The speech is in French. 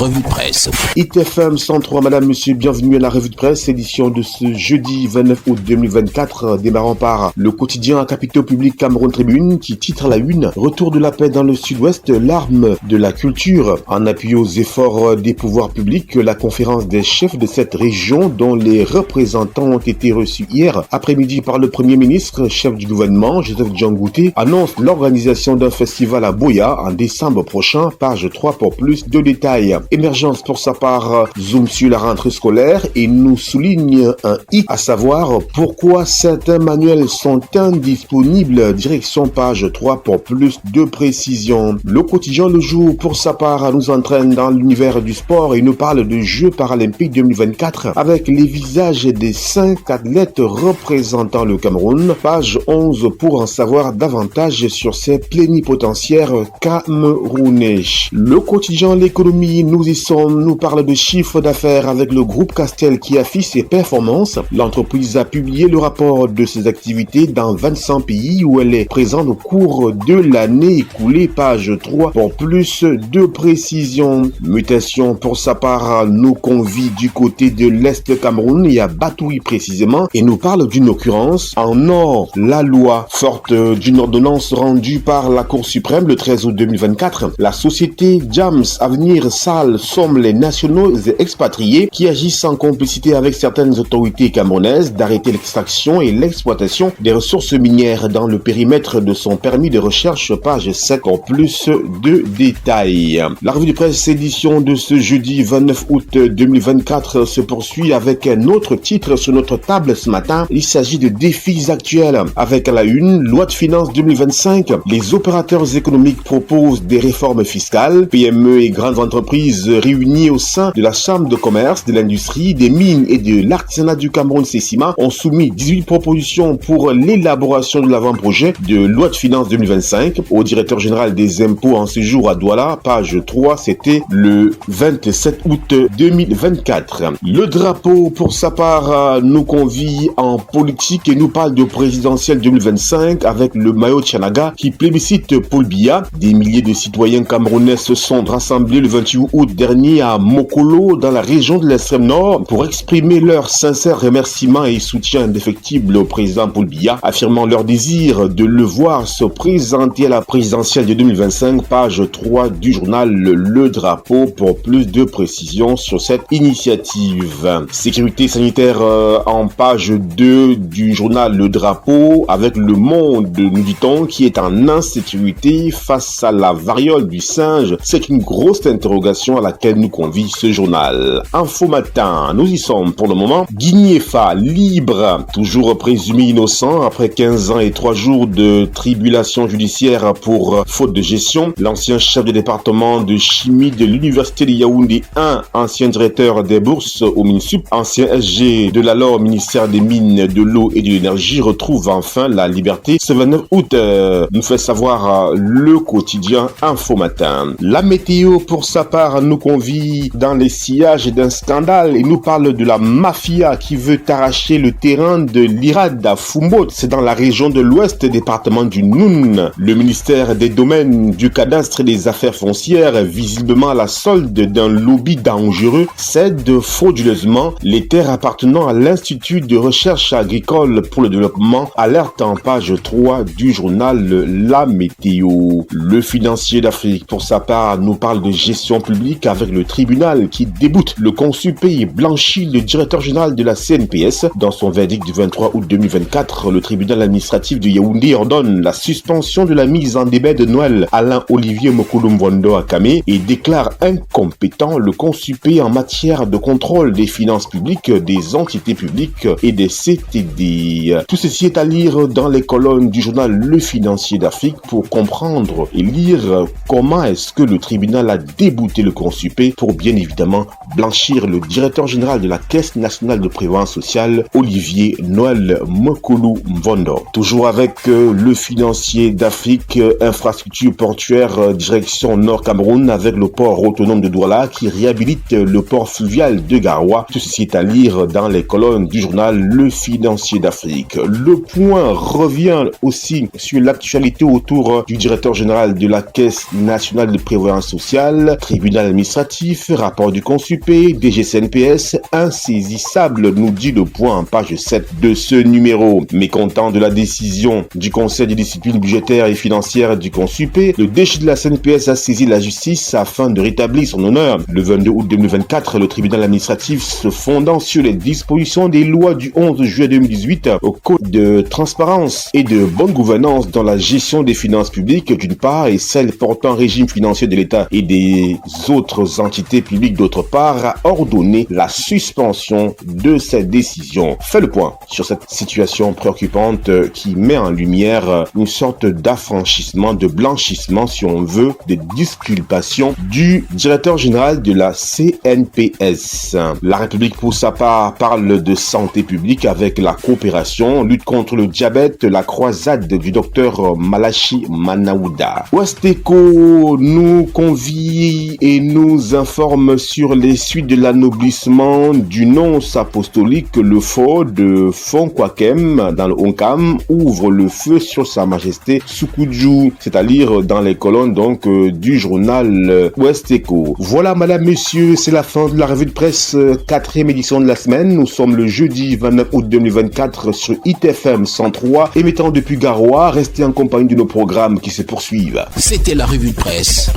revue de presse. ITFM 103, madame, monsieur, bienvenue à la revue de presse, édition de ce jeudi 29 août 2024, démarrant par le quotidien à capitaux publics Cameroun Tribune qui titre à la une « Retour de la paix dans le sud-ouest, l'arme de la culture ». En appui aux efforts des pouvoirs publics, la conférence des chefs de cette région, dont les représentants ont été reçus hier après-midi par le Premier ministre, chef du gouvernement, Joseph Djangouté, annonce l'organisation d'un festival à Boya en décembre prochain, page 3 pour plus de détails. Émergence pour sa part zoom sur la rentrée scolaire et nous souligne un hic, à savoir pourquoi certains manuels sont indisponibles. Direction page 3 pour plus de précision. Le quotidien Le Jour pour sa part nous entraîne dans l'univers du sport et nous parle de Jeux paralympiques 2024 avec les visages des 5 athlètes représentant le Cameroun. Page 11 pour en savoir davantage sur ces plénipotentiaires camerounais. Le quotidien L'économie, nous parle de chiffre d'affaires avec le groupe Castel qui affiche ses performances. L'entreprise a publié le rapport de ses activités dans 25 pays où elle est présente au cours de l'année écoulée. Page 3 pour plus de précision. Mutation pour sa part nous convie du côté de l'Est Cameroun et à Batoui précisément et nous parle d'une occurrence en Nord. La loi forte d'une ordonnance rendue par la Cour suprême le 13 août 2024. La société Jams Avenir Sal somme les nationaux et expatriés qui agissent en complicité avec certaines autorités camerounaises d'arrêter l'extraction et l'exploitation des ressources minières dans le périmètre de son permis de recherche, page 7 pour plus de détails. La revue de presse édition de ce jeudi 29 août 2024 se poursuit avec un autre titre sur notre table ce matin. Il s'agit de défis actuels avec à la une, loi de finances 2025. Les opérateurs économiques proposent des réformes fiscales. PME et grandes entreprises réunies au sein de la Chambre de commerce, de l'industrie, des mines et de l'artisanat du Cameroun CECIMA ont soumis 18 propositions pour l'élaboration de l'avant-projet de loi de finances 2025 au directeur général des impôts en séjour à Douala, page 3, c'était le 27 août 2024. Le drapeau, pour sa part, nous convie en politique et nous parle de présidentielle 2025 avec le maillot Tchanaga qui plébiscite Paul Biya. Des milliers de citoyens camerounais se sont rassemblés le 28 août dernier à Mokolo dans la région de l'extrême nord pour exprimer leur sincère remerciement et soutien indéfectible au président Paul Biya, affirmant leur désir de le voir se présenter à la présidentielle de 2025, page 3 du journal Le Drapeau pour plus de précisions sur cette initiative. Sécurité sanitaire en page 2 du journal Le Drapeau avec Le Monde, nous dit-on, qui est en insécurité face à la variole du singe. C'est une grosse interrogation à laquelle nous convie ce journal. Info Matin, nous y sommes pour le moment. Guignéfa, libre, toujours présumé innocent après 15 ans et 3 jours de tribulation judiciaire pour faute de gestion. L'ancien chef de département de chimie de l'université de Yaoundé 1, ancien directeur des bourses au MINSUP, ancien SG de l'alors ministère des Mines, de l'Eau et de l'Énergie, retrouve enfin la liberté. Ce 29 août, nous fait savoir le quotidien Info Matin. La météo, pour sa part, nous convie dans les sillages d'un scandale et nous parle de la mafia qui veut arracher le terrain de l'IRAD à Fumbo. C'est dans la région de l'Ouest, département du Noun. Le ministère des Domaines, du Cadastre et des Affaires foncières, visiblement à la solde d'un lobby dangereux, cède frauduleusement les terres appartenant à l'Institut de recherche agricole pour le développement. Alerte en page 3 du journal La Météo. Le financier d'Afrique, pour sa part, nous parle de gestion publique avec le tribunal qui déboute le consul pays blanchi le directeur général de la CNPS. Dans son verdict du 23 août 2024, le tribunal administratif de Yaoundé ordonne la suspension de la mise en débit de Noël Alain-Olivier Mokolo-Mvondo Akame et déclare incompétent le consul pays en matière de contrôle des finances publiques, des entités publiques et des CTD. Tout ceci est à lire dans les colonnes du journal Le Financier d'Afrique pour comprendre et lire comment est-ce que le tribunal a débouté le consul pays pour bien évidemment blanchir le directeur général de la Caisse nationale de prévoyance sociale, Olivier Noël Mokolo-Mvondo. Toujours avec le financier d'Afrique, infrastructure portuaire, direction Nord Cameroun avec le port autonome de Douala qui réhabilite le port fluvial de Garoua. Tout ceci est à lire dans les colonnes du journal Le Financier d'Afrique. Le Point revient aussi sur l'actualité autour du directeur général de la Caisse nationale de prévoyance sociale, tribunal administratif, rapport du Consupé, DGCNPS, insaisissable, nous dit le point en page 7 de ce numéro. Mécontent de la décision du Conseil de discipline budgétaire et financière du Consupé, le DG de la CNPS a saisi la justice afin de rétablir son honneur. Le 22 août 2024, le tribunal administratif, se fondant sur les dispositions des lois du 11 juillet 2018 au Code de transparence et de bonne gouvernance dans la gestion des finances publiques d'une part et celle portant régime financier de l'État et des autres entités publiques d'autre part, a ordonné la suspension de cette décision. Fait le point sur cette situation préoccupante qui met en lumière une sorte d'affranchissement, de blanchissement si on veut, de disculpation du directeur général de la CNPS. La République pour sa part parle de santé publique avec la coopération, lutte contre le diabète, la croisade du docteur Malachi Manaouda. Ouestéco nous convie et nous informe sur les suites de l'anoblissement du nonce apostolique. Le fort de Fonkwakem dans le Onkam ouvre le feu sur sa majesté Soukudjou, c'est-à-dire dans les colonnes donc du journal Ouestéco. Voilà madame, messieurs, c'est la fin de la revue de presse 4e édition de la semaine. Nous sommes le jeudi 29 août 2024 sur ITFM 103, émettant depuis Garoua. Restez en compagnie de nos programmes qui se poursuivent. C'était la revue de presse.